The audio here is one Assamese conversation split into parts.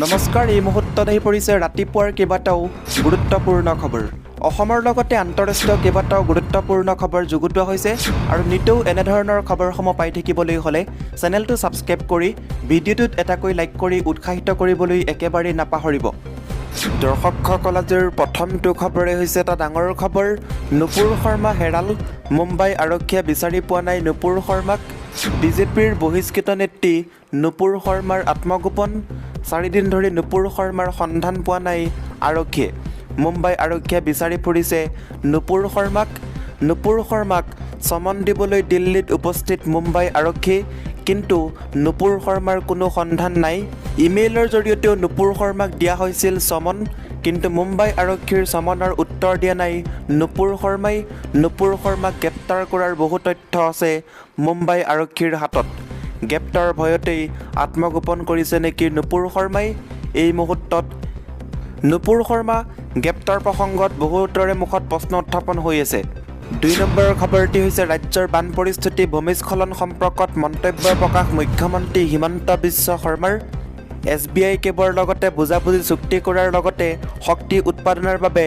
নমস্কাৰ, এই মুহূৰ্তত আহি পৰিছে ৰাতিপুৱাৰ কেইবাটাও গুৰুত্বপূৰ্ণ খবৰ। অসমৰ লগতে আন্তঃৰাষ্ট্ৰীয় কেইবাটাও গুৰুত্বপূৰ্ণ খবৰ যুগুতোৱা হৈছে আৰু নিতৌ এনেধৰণৰ খবৰসমূহ পাই থাকিবলৈ হ'লে চেনেলটো ছাবস্ক্ৰাইব কৰি ভিডিঅ'টোত এটাকৈ লাইক কৰি উৎসাহিত কৰিবলৈ একেবাৰেই নাপাহৰিব। দৰ্শকসকল, আজিৰ প্ৰথমটো খবৰে হৈছে এটা ডাঙৰ খবৰ। নুপুৰ শৰ্মা হেৰাল। মুম্বাই আৰক্ষীয়ে বিচাৰি পোৱা নাই নুপুৰ শৰ্মাক। বিজেপিৰ বহিষ্কৃত নেত্ৰী নুপুৰ শৰ্মাৰ আত্মগোপন। 4 দিন ধৰি নুপুৰ শৰ্মাৰ সন্ধান পোৱা নাই আৰক্ষীয়ে। মুম্বাই আৰক্ষীয়ে বিচাৰি ফুৰিছে নুপুৰ শৰ্মাক। নুপুৰ শৰ্মাক চমন দিবলৈ দিল্লীত উপস্থিত মুম্বাই আৰক্ষী, কিন্তু নুপুৰ শৰ্মাৰ কোনো সন্ধান নাই। ইমেইলৰ জৰিয়তেও নুপুৰ শৰ্মাক দিয়া হৈছিল চমন, কিন্তু মুম্বাই আৰক্ষীৰ চমনৰ উত্তৰ দিয়া নাই নুপুৰ শৰ্মাই। নুপুৰ শৰ্মাক গ্ৰেপ্তাৰ কৰাৰ বহু তথ্য আছে মুম্বাই আৰক্ষীৰ হাতত। গ্ৰেপ্তাৰ ভয়তেই আত্মগোপন কৰিছে নেকি নুপুৰ শৰ্মাই? এই মুহূৰ্তত নুপুৰ শৰ্মা গ্ৰেপ্তাৰ প্ৰসংগত বহুতৰে মুখত প্ৰশ্ন উত্থাপন হৈ আছে। 2 নম্বৰ খবৰটি হৈছে ৰাজ্যৰ বান পৰিস্থিতি, ভূমিস্খলন সম্পৰ্কত মন্তব্য প্ৰকাশ মুখ্যমন্ত্ৰী হিমন্ত বিশ্ব শৰ্মাৰ। SBI কেবৰ লগতে বুজাবুজি চুক্তি কৰাৰ লগতে শক্তি উৎপাদনৰ বাবে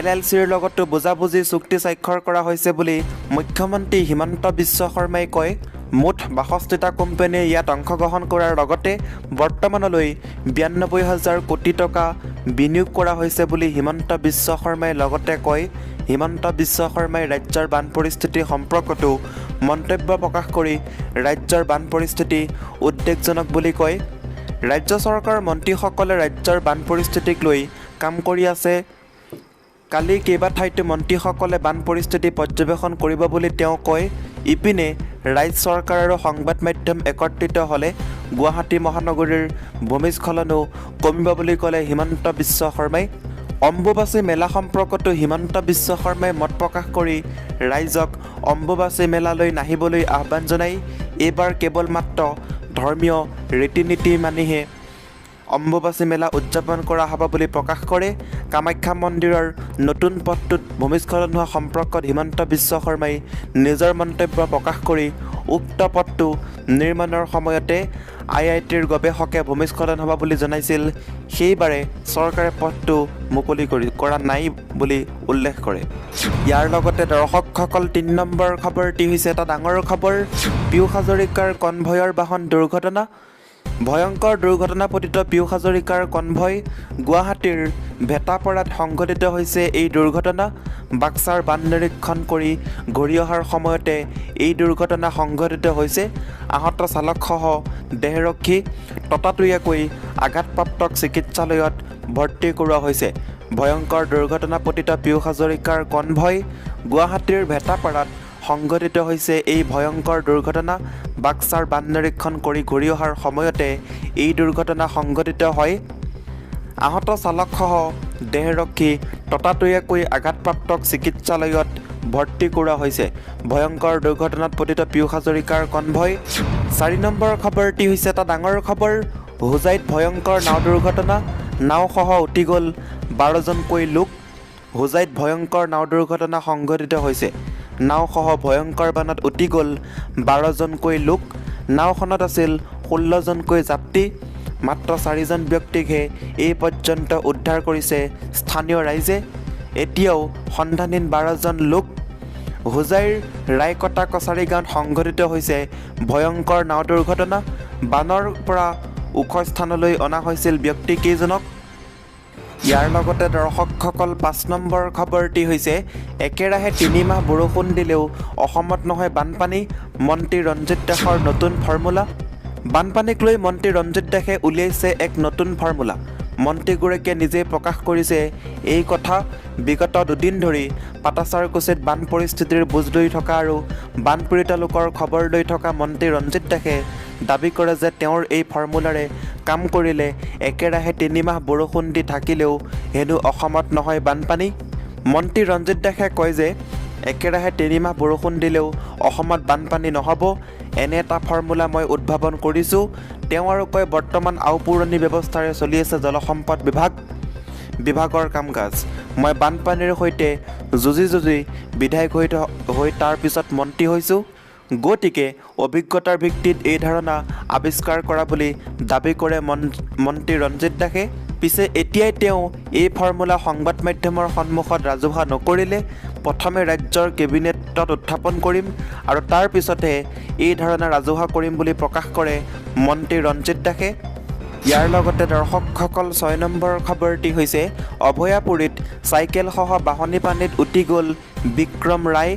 LLCৰ লগতো বুজাবুজি চুক্তি স্বাক্ষৰ কৰা হৈছে বুলি মুখ্যমন্ত্ৰী হিমন্ত বিশ্ব শৰ্মাই কয়। মুঠ 62টা কোম্পানীয়ে ইয়াত অংশগ্ৰহণ কৰাৰ লগতে বৰ্তমানলৈ 92,000 কোটি টকা বিনিয়োগ কৰা হৈছে বুলি হিমন্ত বিশ্ব শৰ্মাই লগতে কয়। হিমন্ত বিশ্ব শৰ্মাই ৰাজ্যৰ বান পৰিস্থিতি সম্পৰ্কতো মন্তব্য প্ৰকাশ কৰি ৰাজ্যৰ বান পৰিস্থিতি উদ্বেগজনক বুলি কয়। ৰাজ্য চৰকাৰৰ মন্ত্ৰীসকলে ৰাজ্যৰ বান পৰিস্থিতিক লৈ কাম কৰি আছে। কালি কেইবাঠাইতো মন্ত্ৰীসকলে বান পৰিস্থিতি পৰ্যবেক্ষণ কৰিব বুলি তেওঁ কয়। ইপিনে ৰাজ্য চৰকাৰ আৰু সংবাদ মাধ্যম একত্ৰিত হ'লে গুৱাহাটী মহানগৰীৰ ভূমিস্খলনো কমিব বুলি ক'লে হিমন্ত বিশ্ব শৰ্মাই। অম্বুবাচী মেলা সম্পৰ্কতো হিমন্ত বিশ্ব শৰ্মাই মত প্ৰকাশ কৰি ৰাইজক অম্বুবাচী মেলালৈ নাহিবলৈ আহ্বান জনায়। এইবাৰ কেৱল মাত্ৰ ধৰ্মীয় ৰীতি নীতি মানিহে অম্বুবাচী মেলা উদযাপন কৰা হ'ব বুলি প্ৰকাশ কৰে। কামাখ্যা মন্দিৰৰ নতুন পথটোত ভূমিস্খলন হোৱা সম্পৰ্কত হিমন্ত বিশ্ব শৰ্মাই নিজৰ মন্তব্য প্ৰকাশ কৰি উক্ত পথটো নিৰ্মাণৰ সময়তে IITৰ গৱেষকে ভূমিস্খলন হ'ব বুলি জনাইছিল। সেইবাৰে চৰকাৰে পথটো মুকলি কৰা নাই বুলি উল্লেখ কৰে। ইয়াৰ লগতে দৰ্শকসকল, 3 নম্বৰ খবৰটি হৈছে এটা ডাঙৰ খবৰ। পীয়ুষ হাজৰিকাৰ কনভয়ৰ বাহন দুৰ্ঘটনা। ভয়ংকৰ দুৰ্ঘটনাপতিত পীয়ুষ হাজৰিকাৰ কনভয় গুৱাহাটীৰ ভেটাপাৰাত সংঘটিত হৈছে এই দুৰ্ঘটনা। বাক্সাৰ বান নিৰীক্ষণ কৰি ঘূৰি অহাৰ সময়তে এই দুৰ্ঘটনা সংঘটিত হৈছে। আহত চালকসহ দেহৰক্ষী ততাতৈয়াকৈ আঘাতপ্ৰাপ্তক চিকিৎসালয়ত ভৰ্তি কৰোৱা হৈছে। ভয়ংকৰ দুৰ্ঘটনাপতিত পীয়ুষ হাজৰিকাৰ কনভয় গুৱাহাটীৰ ভেটাপাৰাত সংঘটিত হৈছে এই ভয়ংকৰ দুৰ্ঘটনা। বাক্সাৰ বান নিৰীক্ষণ কৰি ঘূৰি অহাৰ সময়তে এই দুৰ্ঘটনা সংঘটিত হয়। আহত চালকসহ দেহৰক্ষী ততাতৈয়াকৈ আঘাতপ্ৰাপ্তক চিকিৎসালয়ত ভৰ্তি কৰোৱা হৈছে। ভয়ংকৰ দুৰ্ঘটনাত পতিত পীয়ুষ হাজৰিকাৰ কনভয়। 4 নম্বৰ খবৰটি হৈছে এটা ডাঙৰ খবৰ। হোজাইত ভয়ংকৰ নাও দুৰ্ঘটনা। নাওসহ উটি গ'ল 12জনকৈ লোক। হোজাইত ভয়ংকৰ নাও দুৰ্ঘটনা সংঘটিত হৈছে। নাওসহ ভয়ংকৰ বানত উটি গ'ল 12জনকৈ লোক। নাওখনত আছিল 16জনকৈ যাত্ৰী। মাত্ৰ 4জন ব্যক্তিকহে এই পৰ্যন্ত উদ্ধাৰ কৰিছে স্থানীয় ৰাইজে। এতিয়াও সন্ধানহীন 12জন লোক। হোজাইৰ ৰায়কটা কছাৰী গাঁৱত সংঘটিত হৈছে ভয়ংকৰ নাও দুৰ্ঘটনা। বানৰ পৰা ওখ স্থানলৈ অনা হৈছিল ব্যক্তিকেইজনক। ইয়াৰ লগতে দৰ্শকসকল, 5 নম্বৰ খবৰটি হৈছে একেৰাহে 3 মাহ বৰষুণ দিলেও অসমত নহয় বানপানী। মন্ত্ৰী ৰঞ্জিত দাসৰ নতুন ফৰ্মুলা। বানপানীক লৈ মন্ত্ৰী ৰঞ্জিত দাসে উলিয়াইছে এক নতুন ফৰ্মুলা। মন্ত্ৰীগৰাকীয়ে নিজেই প্ৰকাশ কৰিছে এই কথা। বিগত 2 দিন ধৰি পাটাচাৰকুছিত বান পৰিস্থিতিৰ বুজ লৈ থকা আৰু বানপীড়িত লোকৰ খবৰ লৈ থকা মন্ত্ৰী ৰঞ্জিত দাসে দাবী কৰে যে তেওঁৰ এই ফৰ্মুলাৰে কাম কৰিলে একেৰাহে 3 মাহ বৰষুণ দি থাকিলেও হেনো অসমত নহয় বানপানী। মন্ত্ৰী ৰঞ্জিত দাসে কয় যে একেৰাহে 3 মাহ বৰষুণ দিলেও অসমত বানপানী নহ'ব, এনে এটা ফৰ্মুলা মই উদ্ভাৱন কৰিছোঁ। তেওঁ আৰু কয়, বৰ্তমান আওপুৰণি ব্যৱস্থাৰে চলি আছে জলসম্পদ বিভাগৰ কাম কাজ। মই বানপানীৰ সৈতে যুঁজি বিধায়ক হৈ তাৰ পিছত মন্ত্ৰী হৈছোঁ। গতিকে অভিজ্ঞতাৰ ভিত্তিত এই ধাৰণা আৱিষ্কাৰ কৰা বুলি দাবী কৰে মন্ত্ৰী ৰঞ্জিত দাসে। পিছে এতিয়াই তেওঁ এই ফৰ্মুলা সংবাদ মাধ্যমৰ সন্মুখত ৰাজহুৱা নকৰিলে প্ৰথমে ৰাজ্যৰ কেবিনেটত উত্থাপন কৰিম আৰু তাৰ পিছতহে এই ধাৰণা ৰাজহুৱা কৰিম বুলি প্ৰকাশ কৰে মন্ত্ৰী ৰঞ্জিত দাসে। ইয়াৰ লগতে দৰ্শকসকল 6 নম্বৰ খবৰটি হৈছে অভয়াপুৰীত চাইকেলসহ বাঢ়নী পানীত উটি গ'ল বিক্ৰম ৰায়।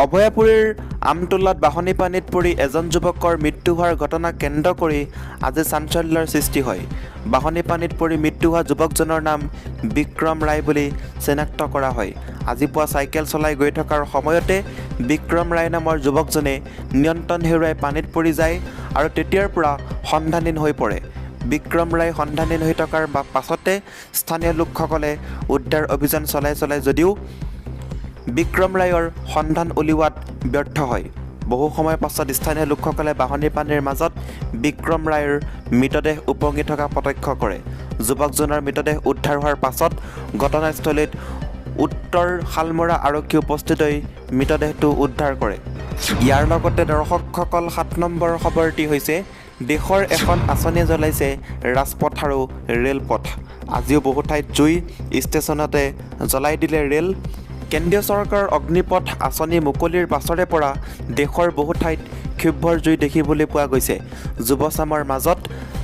অভয়াপুৰীৰ আমটোলাত বাঢ়নী পানীত পৰি এজন যুৱকৰ মৃত্যু হোৱাৰ ঘটনাক কেন্দ্ৰ কৰি আজি চাঞ্চল্যৰ সৃষ্টি হয়। বাঢ়নী পানীত পৰি মৃত্যু হোৱা যুৱকজনৰ নাম বিক্ৰম ৰায় বুলি চিনাক্ত কৰা হয়। আজি পুৱা চাইকেল চলাই গৈ থকাৰ সময়তে বিক্ৰম ৰায় নামৰ যুৱকজনে নিয়ন্ত্ৰণ হেৰুৱাই পানীত পৰি যায় আৰু তেতিয়াৰ পৰা সন্ধানহীন হৈ পৰে। বিক্ৰম ৰায় সন্ধানহীন হৈ থকাৰ পাছতে স্থানীয় লোকসকলে উদ্ধাৰ অভিযান চলাই যদিও বিক্ৰম ৰায়ৰ সন্ধান উলিওৱাত ব্যৰ্থ হয়। বহু সময়ৰ পাছত স্থানীয় লোকসকলে বাঢ়নী পানীৰ মাজত বিক্ৰম ৰায়ৰ মৃতদেহ উপঙি থকা প্ৰত্যক্ষ কৰে। যুৱকজনৰ মৃতদেহ উদ্ধাৰ হোৱাৰ পাছত ঘটনাস্থলীত উত্তৰ শালমৰা আৰক্ষী উপস্থিত হৈ মৃতদেহটো উদ্ধাৰ কৰে। ইয়াৰ লগতে দৰ্শকসকল 7 নম্বৰ খবৰটি হৈছে দেশৰ এখন আঁচনি জ্বলাইছে ৰাজপথ আৰু ৰেলপথ। আজিও বহু ঠাইত জুই, ষ্টেচনতে জ্বলাই দিলে ৰেল। কেন্দ্ৰীয় চৰকাৰৰ অগ্নিপথ আঁচনি মুকলিৰ পাছৰে পৰা দেশৰ বহু ঠাইত ক্ষোভৰ জুই দেখিবলৈ পোৱা গৈছে যুৱচামৰ মাজত,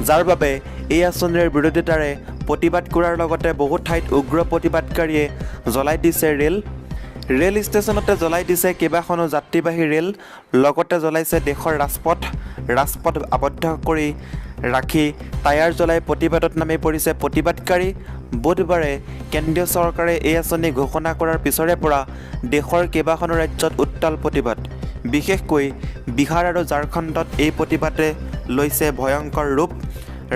যাৰ বাবে এই আঁচনিৰ বিৰোধিতাৰে প্ৰতিবাদ কৰাৰ লগতে বহু ঠাইত উগ্ৰ প্ৰতিবাদকাৰীয়ে জ্বলাই দিছে ৰেল ষ্টেচনতে জ্বলাই দিছে কেইবাখনো যাত্ৰীবাহী ৰেল, লগতে জ্বলাইছে দেশৰ ৰাজপথ আবদ্ধ কৰি ৰাখি টায়াৰ জ্বলাই প্ৰতিবাদত নামি পৰিছে প্ৰতিবাদকাৰী। বুধবাৰে কেন্দ্ৰীয় চৰকাৰে এই আঁচনি ঘোষণা কৰাৰ পিছৰে পৰা দেশৰ কেইবাখনো ৰাজ্যত উত্তাল প্ৰতিবাদ। বিশেষকৈ বিহাৰ আৰু ঝাৰখণ্ডত এই প্ৰতিবাদে লৈছে ভয়ংকৰ ৰূপ।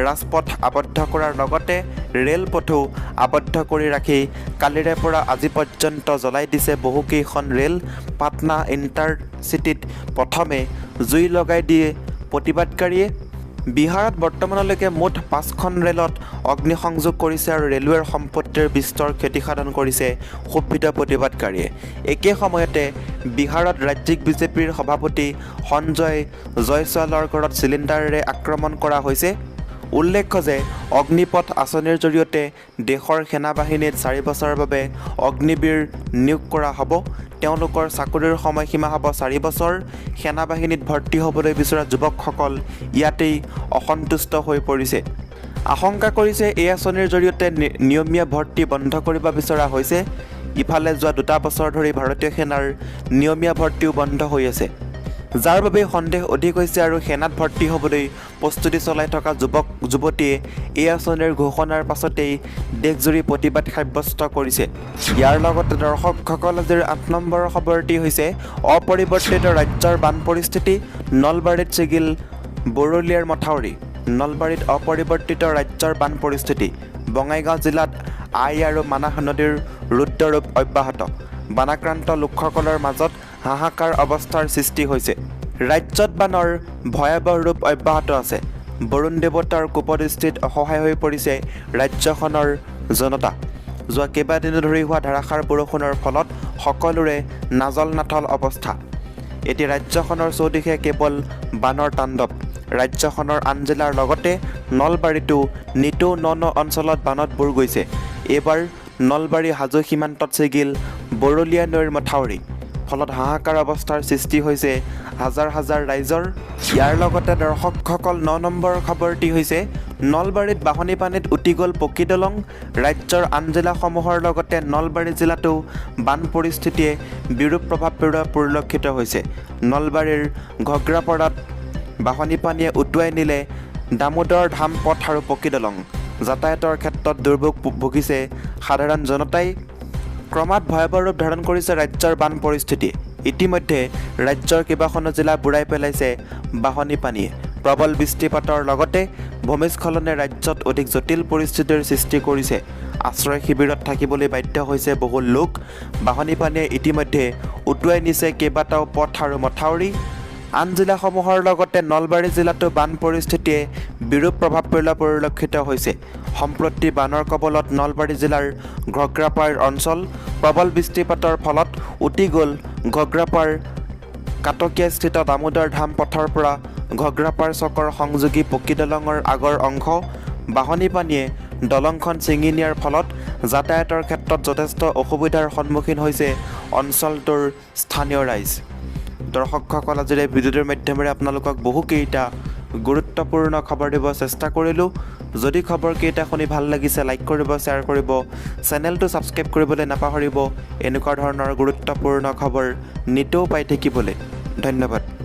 ৰাজপথ আবদ্ধ কৰাৰ লগতে ৰেলপথো আবদ্ধ কৰি ৰাখি কালিৰে পৰা আজি পৰ্যন্ত জ্বলাই দিছে বহুকেইখন ৰেল। পাটনা ইণ্টাৰচিটিত প্ৰথমে জুই লগাই দিয়ে প্ৰতিবাদকাৰীয়ে। বিহাৰত বৰ্তমানলৈকে মুঠ 5খন ৰেলত অগ্নিসংযোগ কৰিছে আৰু ৰেলৱেৰ সম্পত্তিৰ বিস্তৰ ক্ষতিসাধন কৰিছে ক্ষোভিত প্ৰতিবাদকাৰীয়ে। একে সময়তে বিহাৰত ৰাজ্যিক বিজেপিৰ সভাপতি সঞ্জয় জয়ছোৱালৰ ঘৰত চিলিণ্ডাৰেৰে আক্ৰমণ কৰা হৈছে। উল্লেখ্য যে অগ্নিপথ আঁচনিৰ জৰিয়তে দেশৰ সেনাবাহিনীত 4 বছৰৰ বাবে অগ্নিবীৰ নিয়োগ কৰা হ'ব। তেওঁলোকৰ চাকৰিৰ সময়সীমা হ'ব 4 বছৰ। সেনাবাহিনীত ভৰ্তি হ'বলৈ বিচৰা যুৱকসকল ইয়াতেই অসন্তুষ্ট হৈ পৰিছে। আশংকা কৰিছে এই আঁচনিৰ জৰিয়তে নিয়মীয়া ভৰ্তি বন্ধ কৰিব বিচৰা হৈছে। ইফালে যোৱা 2 বছৰ ধৰি ভাৰতীয় সেনাৰ নিয়মীয়া ভৰ্তিও বন্ধ হৈ আছে, যাৰ বাবে সন্দেহ অধিক হৈছে আৰু সেনাত ভৰ্তি হ'বলৈ প্ৰস্তুতি চলাই থকা যুৱক যুৱতীয়ে এই আঁচনিৰ ঘোষণাৰ পাছতেই দেশজুৰি প্ৰতিবাদ সাব্যস্ত কৰিছে। ইয়াৰ লগতে দৰ্শকসকল আজিৰ 8 নম্বৰ খবৰটি হৈছে অপৰিৱৰ্তিত ৰাজ্যৰ বান পৰিস্থিতি, নলবাৰীত ছিগিল বৰলীয়াৰ মথাউৰি। নলবাৰীত অপৰিৱৰ্তিত ৰাজ্যৰ বান পৰিস্থিতি। বঙাইগাঁও জিলাত আই আৰু মানাহ নদীৰ ৰুদ্ৰৰূপ অব্যাহত। বানাক্ৰান্ত লোকসকলৰ মাজত হাহাকাৰ অৱস্থাৰ সৃষ্টি হৈছে। ৰাজ্যত বানৰ ভয়াৱহ ৰূপ অব্যাহত আছে। বৰুণ দেৱতাৰ কোপদৃষ্টিত অসহায় হৈ পৰিছে ৰাজ্যখনৰ জনতা। যোৱা কেইবাদিনো ধৰি হোৱা ধাৰাসাৰ বৰষুণৰ ফলত সকলোৰে নাজল নাথল অৱস্থা। এতিয়া ৰাজ্যখনৰ চৌদিশে কেৱল বানৰ তাণ্ডৱ। ৰাজ্যখনৰ আন জিলাৰ লগতে নলবাৰীতো নিতৌ ন অঞ্চলত বানত বুৰ গৈছে। এইবাৰ নলবাৰী হাজো সীমান্তত ছিগিল বৰলীয়া নৈৰ মথাউৰি। ফলত হাহাকাৰ অৱস্থাৰ সৃষ্টি হৈছে হাজাৰ হাজাৰ ৰাইজৰ। ইয়াৰ লগতে দৰ্শকসকল 9 নম্বৰ খবৰটি হৈছে নলবাৰীত বাঢ়নী পানীত উটি গ'ল পকী দলং। ৰাজ্যৰ আন জিলাসমূহৰ লগতে নলবাৰী জিলাতো বান পৰিস্থিতিয়ে বিৰূপ প্ৰভাৱ পেলোৱা পৰিলক্ষিত হৈছে। নলবাৰীৰ ঘগ্ৰাপাৰাত বাঢ়নী পানীয়ে উটুৱাই নিলে দামোদৰ ধাম পথ আৰু পকী দলং। যাতায়াতৰ ক্ষেত্ৰত দুৰ্ভোগ ভুগিছে সাধাৰণ জনতাই। ক্ৰমাৎ ভয়াৱহ ৰূপ ধাৰণ কৰিছে ৰাজ্যৰ বান পৰিস্থিতি। ইতিমধ্যে ৰাজ্যৰ কেইবাখনো জিলা বুৰাই পেলাইছে বাঢ়নী পানীয়ে। প্ৰবল বৃষ্টিপাতৰ লগতে ভূমিস্খলনে ৰাজ্যত অধিক জটিল পৰিস্থিতিৰ সৃষ্টি কৰিছে। আশ্ৰয় শিবিৰত থাকিবলৈ বাধ্য হৈছে বহু লোক। বাঢ়নী পানীয়ে ইতিমধ্যে উটুৱাই নিছে কেইবাটাও পথ আৰু মথাউৰি। আন জিলাসমূহৰ লগতে নলবাৰী জিলাতো বান পৰিস্থিতিয়ে বিৰূপ প্ৰভাৱ পেলোৱা পৰিলক্ষিত হৈছে। সম্প্ৰতি বানৰ কবলত নলবাৰী জিলাৰ ঘগ্ৰাপাৰ অঞ্চল। প্ৰবল বৃষ্টিপাতৰ ফলত উটি গ'ল ঘগ্ৰাপাৰ কাটকীয়াস্থিত দামোদৰ ধাম পথৰ পৰা ঘগ্ৰাপাৰ চকৰ সংযোগী পকী দলঙৰ আগৰ অংশ বাঢ়নী পানীয়ে দলংখন ছিঙি নিয়াৰ ফলত যাতায়াতৰ ক্ষেত্ৰত যথেষ্ট অসুবিধাৰ সন্মুখীন হৈছে অঞ্চলটোৰ স্থানীয় ৰাইজ। দৰ্শকসকল, আজিৰ এই ভিডিঅ'টোৰ মাধ্যমেৰে আপোনালোকক বহুকেইটা গুৰুত্বপূৰ্ণ খবৰ দিব চেষ্টা কৰিলোঁ। যদি খবৰকেইটা শুনি ভাল লাগিছে লাইক কৰিব, শ্বেয়াৰ কৰিব, চেনেলটো ছাবস্ক্ৰাইব কৰিবলৈ নাপাহৰিব। এনেকুৱা ধৰণৰ গুৰুত্বপূৰ্ণ খবৰ নিতৌ পাই থাকিবলৈ। ধন্যবাদ।